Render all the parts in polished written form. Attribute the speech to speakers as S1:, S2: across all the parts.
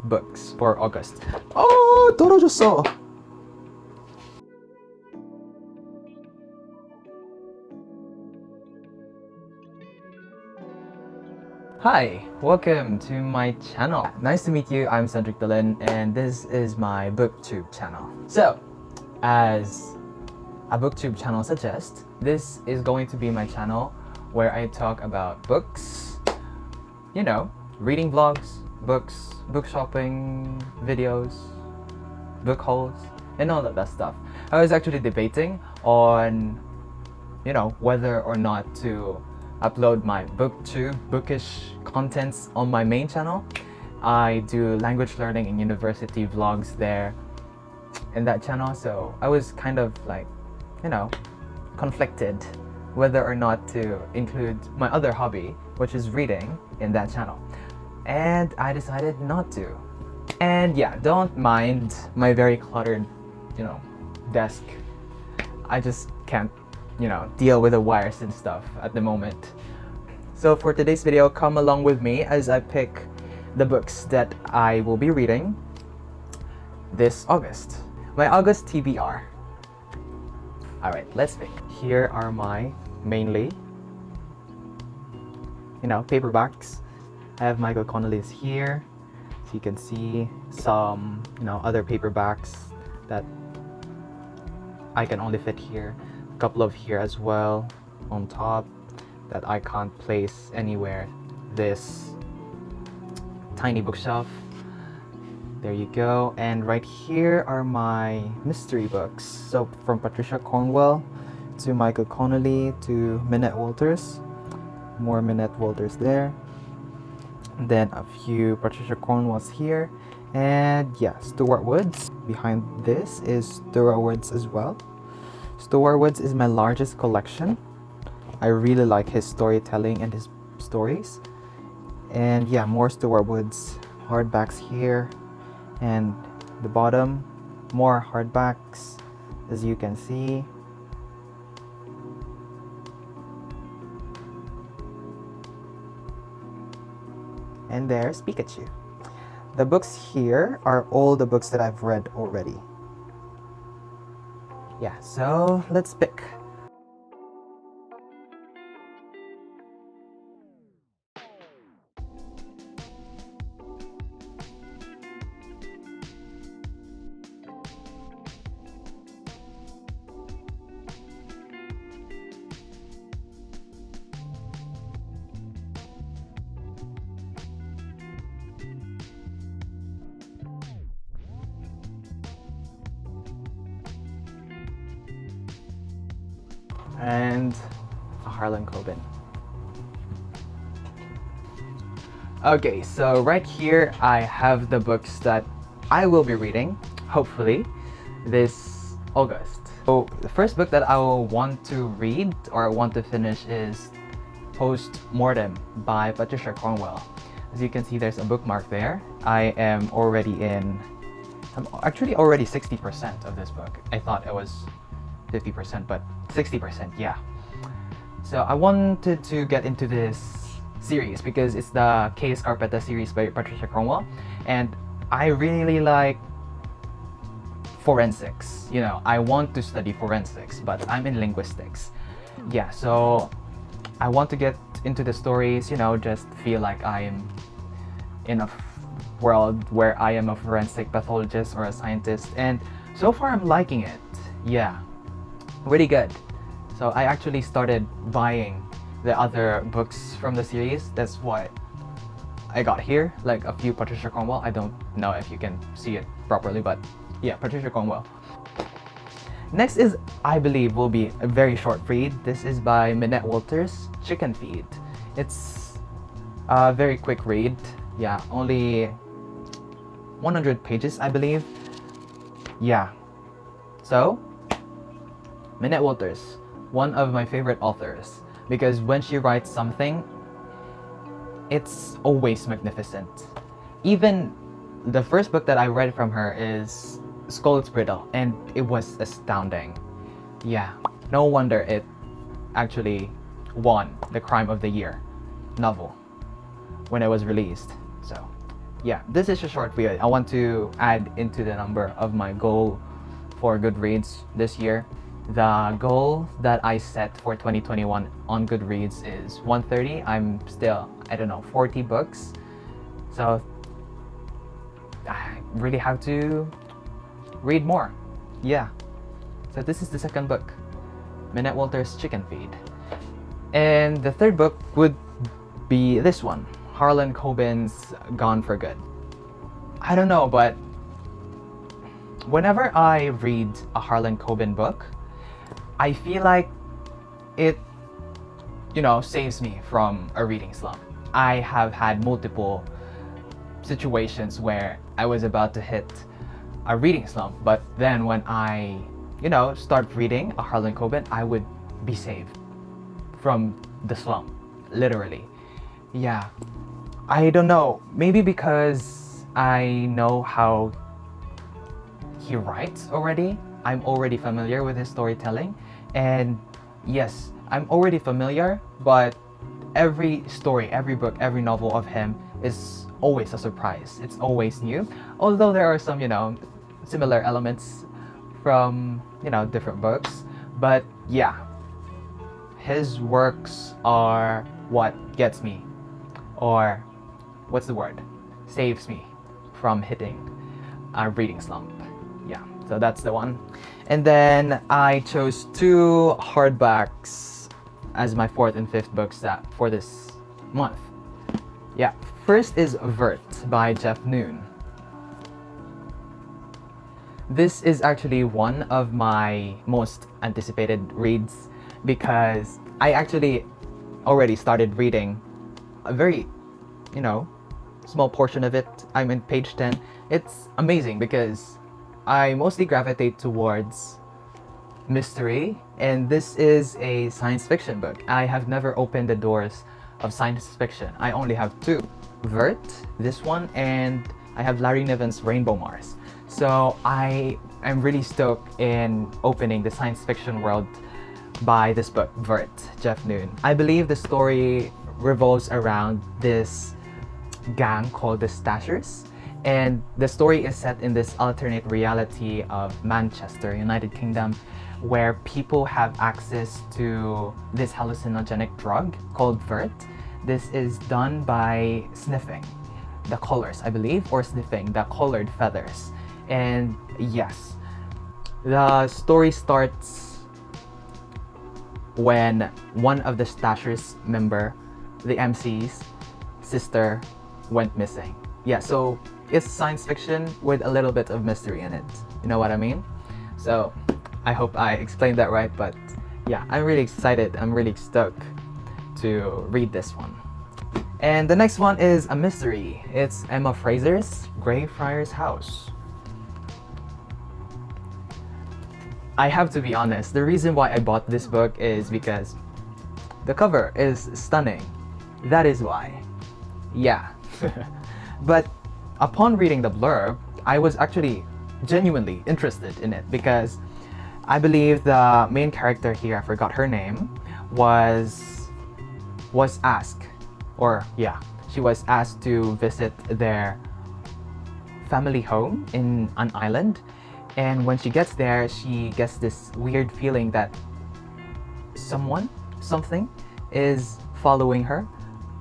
S1: books for August. Oh, 떨어졌어. Hi, welcome to my channel. Nice to meet you. I'm Cedric Dylan, and this is my booktube channel. So, as a booktube channel suggests, this is going to be my channel where I talk about books, you know, reading vlogs, books, book shopping videos, book hauls, and all of that stuff. I was actually debating on, whether or not to upload my bookish contents on my main channel. I do language learning and university vlogs there in that channel, so I was kind of like, conflicted whether or not to include my other hobby, which is reading, in that channel. And I decided not to. And yeah, don't mind my very cluttered, desk. I just can't, deal with the wires and stuff at the moment. So for today's video, come along with me as I pick the books that I will be reading this August. My August TBR. Alright, let's pick. Here are my mainly, paperbacks. I have Michael Connelly's here, so you can see some, other paperbacks that I can only fit here. A couple of here as well on top that I can't place anywhere. This tiny bookshelf. There you go. And right here are my mystery books. So from Patricia Cornwell to Michael Connelly to Minette Walters. More Minette Walters there. And then a few Patricia Cornwells here. And yeah, Stuart Woods. Behind this is Stuart Woods as well. Stuart Woods is my largest collection. I really like his storytelling and his stories. And yeah, more Stuart Woods hardbacks here. And the bottom, more hardbacks, as you can see. And there's Pikachu. The books here are all the books that I've read already. Yeah, so let's pick. And a Harlan Coben. Okay, so right here I have the books that I will be reading, hopefully, this August. So the first book that I will want to read or want to finish is Post Mortem by Patricia Cornwell. As you can see, there's a bookmark there. I'm actually already 60% of this book. I thought it was 50%, but 60%, yeah. So I wanted to get into this series because it's the Case Carpeta series by Patricia Cornwell, and I really like forensics. I want to study forensics, but I'm in linguistics. Yeah, so I want to get into the stories, just feel like I'm in a world where I am a forensic pathologist or a scientist, and so far I'm liking it. Yeah, really good. So I actually started buying the other books from the series. That's what I got here, like a few Patricia Cornwell. I don't know if you can see it properly, but yeah, Patricia Cornwell. Next is, I believe, will be a very short read. This is by Minette Walters, Chicken Feed. It's a very quick read. Yeah, only 100 pages, I believe. Yeah. So, Minette Walters, one of my favorite authors, because when she writes something, it's always magnificent. Even the first book that I read from her is Skull's Brittle, and it was astounding. Yeah, no wonder it actually won the Crime of the Year novel when it was released. So yeah, this is a short video. I want to add into the number of my goal for Goodreads this year. The goal that I set for 2021 on Goodreads is 130. I'm still, I don't know, 40 books. So I really have to read more. Yeah. So this is the second book, Minette Walters' Chicken Feed. And the third book would be this one, Harlan Coben's Gone for Good. I don't know, but whenever I read a Harlan Coben book, I feel like it, saves me from a reading slump. I have had multiple situations where I was about to hit a reading slump, but then when I, start reading a Harlan Coben, I would be saved from the slump, literally. Yeah, I don't know, maybe because I know how he writes already. I'm already familiar with his storytelling, and yes, I'm already familiar, but every story, every book, every novel of him is always a surprise. It's always new, although there are some, similar elements from, different books. But yeah, his works are what gets me, or what's the word? Saves me from hitting a reading slump. Yeah, so that's the one. And then I chose 2 hardbacks as my 4th and 5th books for this month. Yeah, first is Vert by Jeff Noon. This is actually one of my most anticipated reads because I actually already started reading a very, small portion of it. I'm in page 10. It's amazing because I mostly gravitate towards mystery, and this is a science fiction book. I have never opened the doors of science fiction. I only have 2. Vert, this one, and I have Larry Niven's Rainbow Mars. So I am really stoked in opening the science fiction world by this book, Vert, Jeff Noon. I believe the story revolves around this gang called the Stashers, and the story is set in this alternate reality of Manchester, United Kingdom, where people have access to this hallucinogenic drug called Vert. This is done by sniffing the colors, I believe, or sniffing the colored feathers. And yes, the story starts when one of the Stashers member, the MC's sister, went missing. Yeah, so it's science fiction with a little bit of mystery in it. You know what I mean? So I hope I explained that right, but yeah, I'm really excited. I'm really stoked to read this one. And the next one is a mystery. It's Emma Fraser's Greyfriars House. I have to be honest, the reason why I bought this book is because the cover is stunning. That is why. Yeah. But upon reading the blurb, I was actually genuinely interested in it because I believe the main character here, I forgot her name, was asked, she was asked to visit their family home in an island. And when she gets there, she gets this weird feeling that something is following her,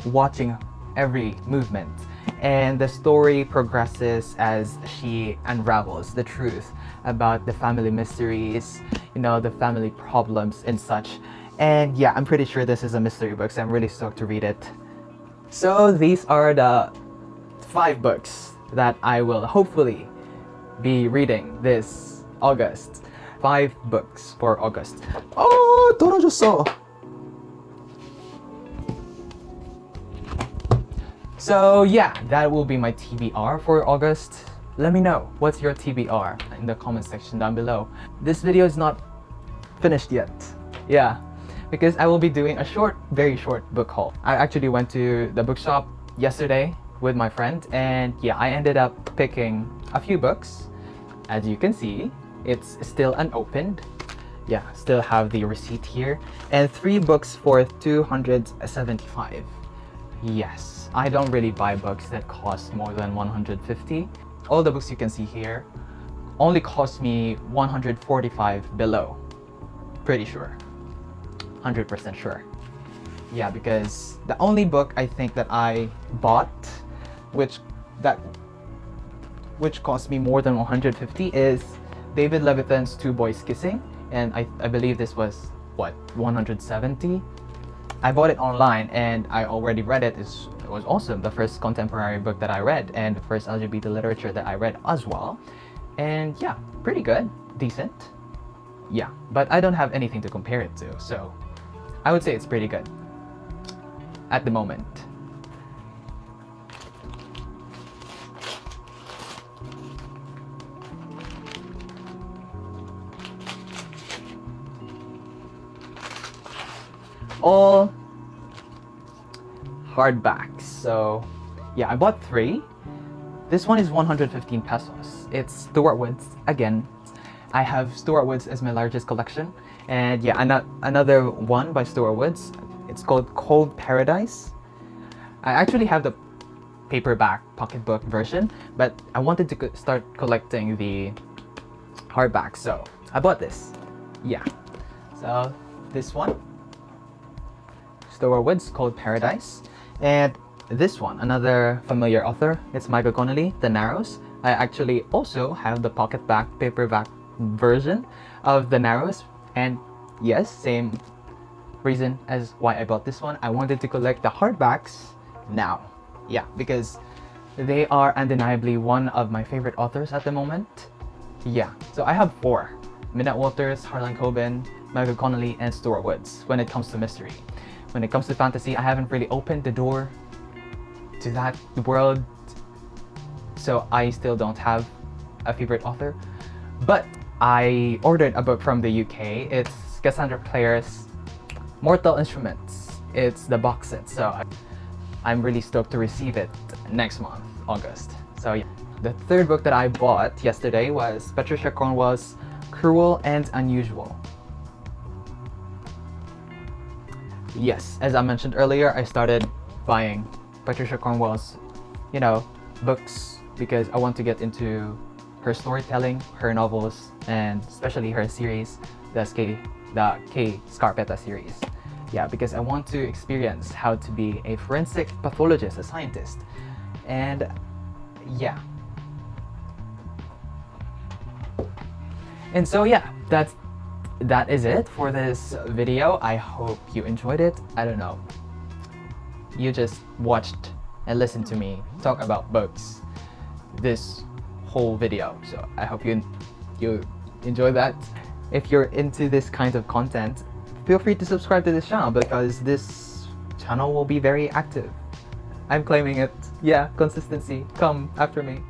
S1: watching every movement. And the story progresses as she unravels the truth about the family mysteries, the family problems and such. And yeah, I'm pretty sure this is a mystery book, so I'm really stoked to read it. So these are the 5 books that I will hopefully be reading this August. 5 books for August. Oh, 떨어졌어. So yeah, that will be my TBR for August. Let me know what's your TBR in the comment section down below. This video is not finished yet. Yeah, because I will be doing a very short book haul. I actually went to the bookshop yesterday with my friend, and yeah, I ended up picking a few books. As you can see, it's still unopened. Yeah, still have the receipt here. And 3 books for $275. Yes, I don't really buy books that cost more than 150. All the books you can see here only cost me 145 below. Pretty sure. 100% sure. Yeah, because the only book I think that I bought which cost me more than 150 is David Levitan's Two Boys Kissing, and I believe this was what, 170. I bought it online and I already read it. It was awesome. The first contemporary book that I read and the first LGBT literature that I read as well. And yeah, pretty good, decent. Yeah, but I don't have anything to compare it to, so I would say it's pretty good at the moment. All hardbacks. So yeah, I bought 3. This one is 115 pesos. It's Stuart Woods again. I have Stuart Woods as my largest collection, and yeah, another one by Stuart Woods. It's called Cold Paradise. I actually have the paperback pocketbook version, but I wanted to start collecting the hardback, so I bought this. Yeah, so this one, Stuart Woods, Cold Paradise, and this one, another familiar author. It's Michael Connelly, The Narrows. I actually also have the pocketback paperback version of The Narrows, and yes, same reason as why I bought this one. I wanted to collect the hardbacks now. Yeah, because they are undeniably one of my favorite authors at the moment. Yeah, so I have 4. Minette Walters, Harlan Coben, Michael Connelly, and Stuart Woods when it comes to mystery. When it comes to fantasy, I haven't really opened the door to that world, so I still don't have a favorite author. But I ordered a book from the UK. It's Cassandra Clare's Mortal Instruments. It's the box set, so I'm really stoked to receive it next month, August. So yeah. The third book that I bought yesterday was Patricia Cornwell's Cruel and Unusual. Yes, as I mentioned earlier, I started buying Patricia Cornwell's, books because I want to get into her storytelling, her novels, and especially her series, the K. Scarpetta series. Yeah, because I want to experience how to be a forensic pathologist, a scientist. And yeah. And so yeah, that is it for this video. I hope you enjoyed it. I don't know. You just watched and listened to me talk about books this whole video. So I hope you enjoy that. If you're into this kind of content, feel free to subscribe to this channel because this channel will be very active. I'm claiming it. Yeah, consistency. Come after me.